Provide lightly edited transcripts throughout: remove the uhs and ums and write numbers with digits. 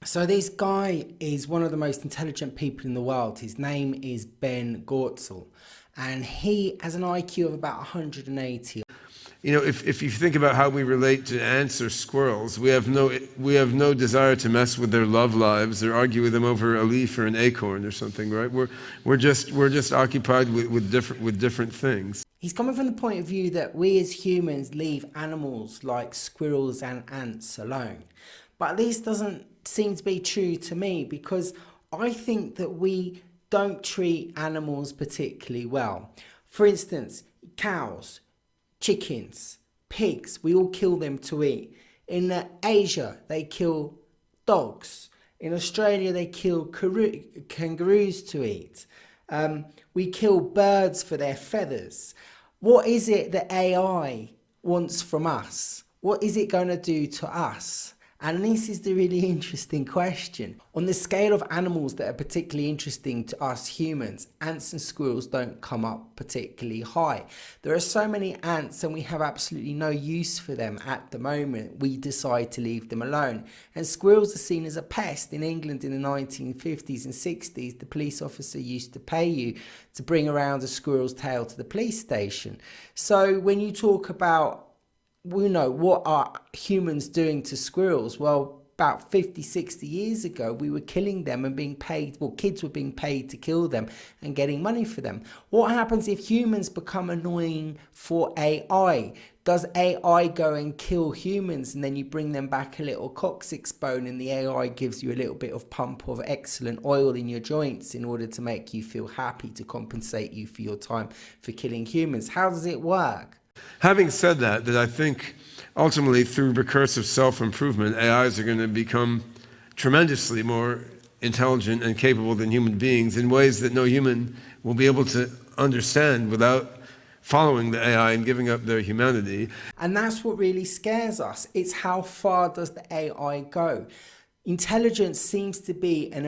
So this guy is one of the most intelligent people in the world. His name is Ben Goertzel, and he has an IQ of about 180. You know, if you think about how we relate to ants or squirrels, we have no desire to mess with their love lives or argue with them over a leaf or an acorn or something, right? We're just occupied with different things. He's coming from the point of view that we as humans leave animals like squirrels and ants alone. But this doesn't seem to be true to me, because I think that we don't treat animals particularly well. For instance, cows, chickens, pigs, we all kill them to eat. In Asia, they kill dogs. In Australia, they kill kangaroos to eat. We kill birds for their feathers. What is it that AI wants from us? What is it going to do to us? And this is the really interesting question. On the scale of animals that are particularly interesting to us humans, ants and squirrels don't come up particularly high. There are so many ants and we have absolutely no use for them at the moment. We decide to leave them alone. And squirrels are seen as a pest. In England in the 1950s and 60s, the police officer used to pay you to bring around a squirrel's tail to the police station. So when you talk about, we know what are humans doing to squirrels? Well, about 50, 60 years ago, we were killing them and being paid, well, kids were being paid to kill them and getting money for them. What happens if humans become annoying for AI? Does AI go and kill humans and then you bring them back a little coccyx bone and the AI gives you a little bit of pump of excellent oil in your joints in order to make you feel happy, to compensate you for your time for killing humans? How does it work? Having said that, I think ultimately through recursive self-improvement, AIs are going to become tremendously more intelligent and capable than human beings in ways that no human will be able to understand without following the AI and giving up their humanity. And that's what really scares us. It's how far does the AI go? Intelligence seems to be a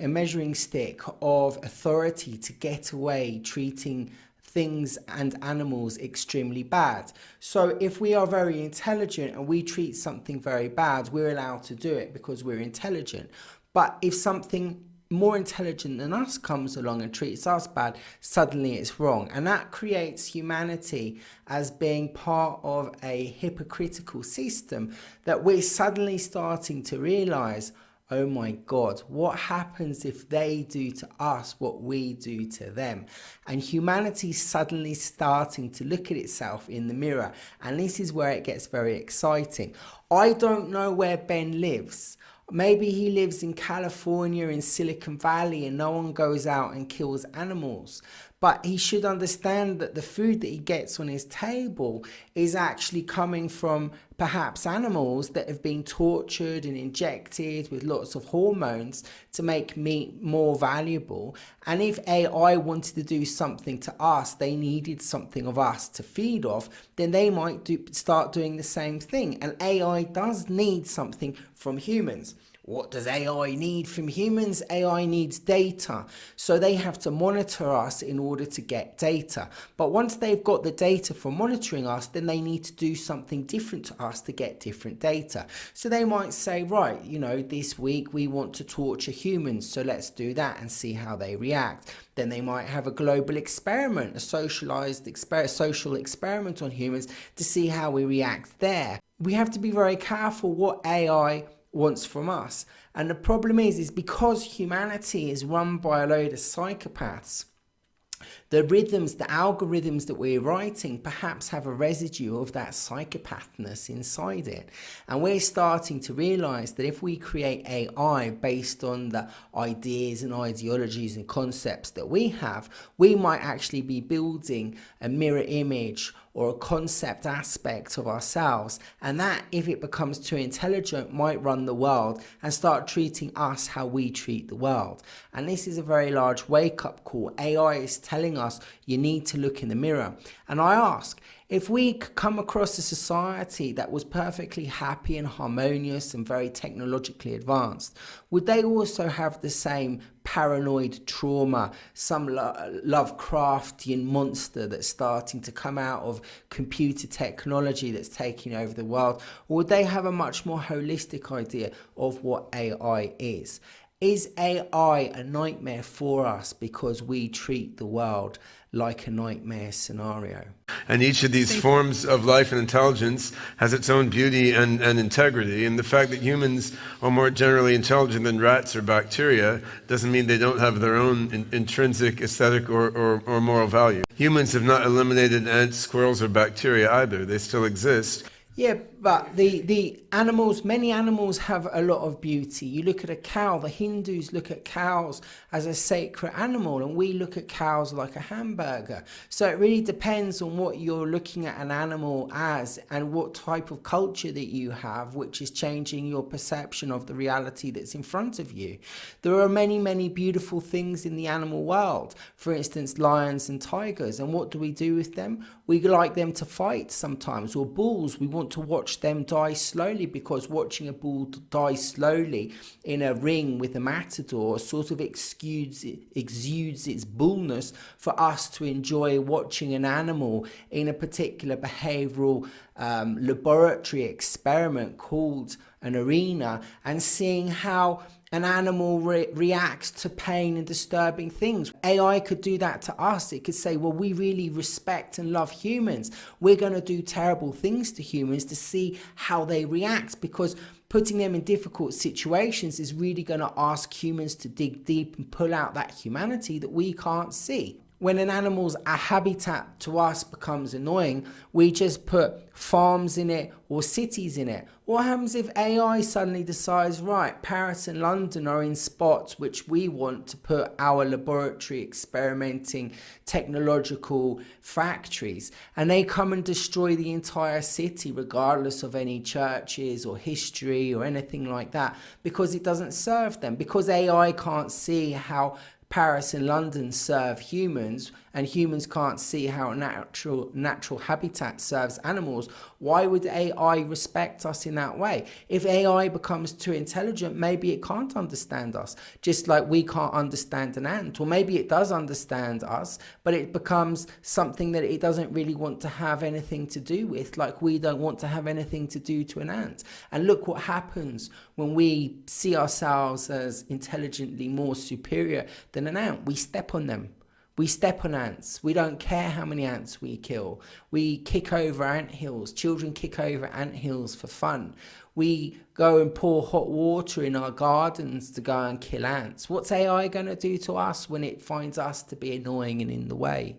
measuring stick of authority to get away treating things and animals extremely bad. So if we are very intelligent and we treat something very bad, we're allowed to do it because we're intelligent. But if something more intelligent than us comes along and treats us bad, suddenly it's wrong. And that creates humanity as being part of a hypocritical system that we're suddenly starting to realize, oh my God, what happens if they do to us what we do to them? And humanity suddenly starting to look at itself in the mirror. And this is where it gets very exciting. I don't know where Ben lives. Maybe he lives in California, in Silicon Valley, and no one goes out and kills animals. But he should understand that the food that he gets on his table is actually coming from perhaps animals that have been tortured and injected with lots of hormones to make meat more valuable. And if AI wanted to do something to us, they needed something of us to feed off, then they might start doing the same thing. And AI does need something from humans. What does AI need from humans? AI needs data. So they have to monitor us in order to get data. But once they've got the data for monitoring us, then they need to do something different to us to get different data. So they might say, right, this week we want to torture humans, so let's do that and see how they react. Then they might have a global experiment, a social experiment on humans to see how we react there. We have to be very careful what AI wants from us. And the problem is because humanity is run by a load of psychopaths, the algorithms that we're writing perhaps have a residue of that psychopathness inside it. And we're starting to realize that if we create AI based on the ideas and ideologies and concepts that we have, we might actually be building a mirror image or a concept aspect of ourselves. And that, if it becomes too intelligent, might run the world and start treating us how we treat the world. And this is a very large wake-up call. AI is telling us you need to look in the mirror. And I ask, If we come across a society that was perfectly happy and harmonious and very technologically advanced, would they also have the same paranoid trauma, some Lovecraftian monster that's starting to come out of computer technology that's taking over the world? Or would they have a much more holistic idea of what AI is? Is AI a nightmare for us because we treat the world like a nightmare scenario? And each of these forms of life and intelligence has its own beauty and integrity. And the fact that humans are more generally intelligent than rats or bacteria doesn't mean they don't have their own intrinsic aesthetic or moral value. Humans have not eliminated ants, squirrels, or bacteria either. They still exist. Yeah, but the animals, many animals have a lot of beauty. You look at a cow, the Hindus look at cows as a sacred animal, and we look at cows like a hamburger. So it really depends on what you're looking at an animal as and what type of culture that you have, which is changing your perception of the reality that's in front of you. There are many, many beautiful things in the animal world. For instance, lions and tigers. And what do we do with them? We like them to fight sometimes, or bulls. We want to watch them die slowly, because watching a bull die slowly in a ring with a matador sort of exudes its bullness for us to enjoy watching an animal in a particular behavioral laboratory experiment called an arena, and seeing how an animal reacts to pain and disturbing things. AI could do that to us. It could say, well, we really respect and love humans. We're going to do terrible things to humans to see how they react, because putting them in difficult situations is really going to ask humans to dig deep and pull out that humanity that we can't see. When an animal's habitat to us becomes annoying, we just put farms in it or cities in it. What happens if AI suddenly decides, right, Paris and London are in spots which we want to put our laboratory experimenting technological factories, and they come and destroy the entire city regardless of any churches or history or anything like that, because it doesn't serve them, because AI can't see how Paris and London serve humans, and humans can't see how natural habitat serves animals. Why would AI respect us in that way? If AI becomes too intelligent, maybe it can't understand us, just like we can't understand an ant. Or maybe it does understand us, but it becomes something that it doesn't really want to have anything to do with, like we don't want to have anything to do to an ant. And look what happens when we see ourselves as intelligently more superior than an ant. We step on them. We step on ants. We don't care how many ants we kill. We kick over anthills. Children kick over anthills for fun. We go and pour hot water in our gardens to go and kill ants. What's AI going to do to us when it finds us to be annoying and in the way?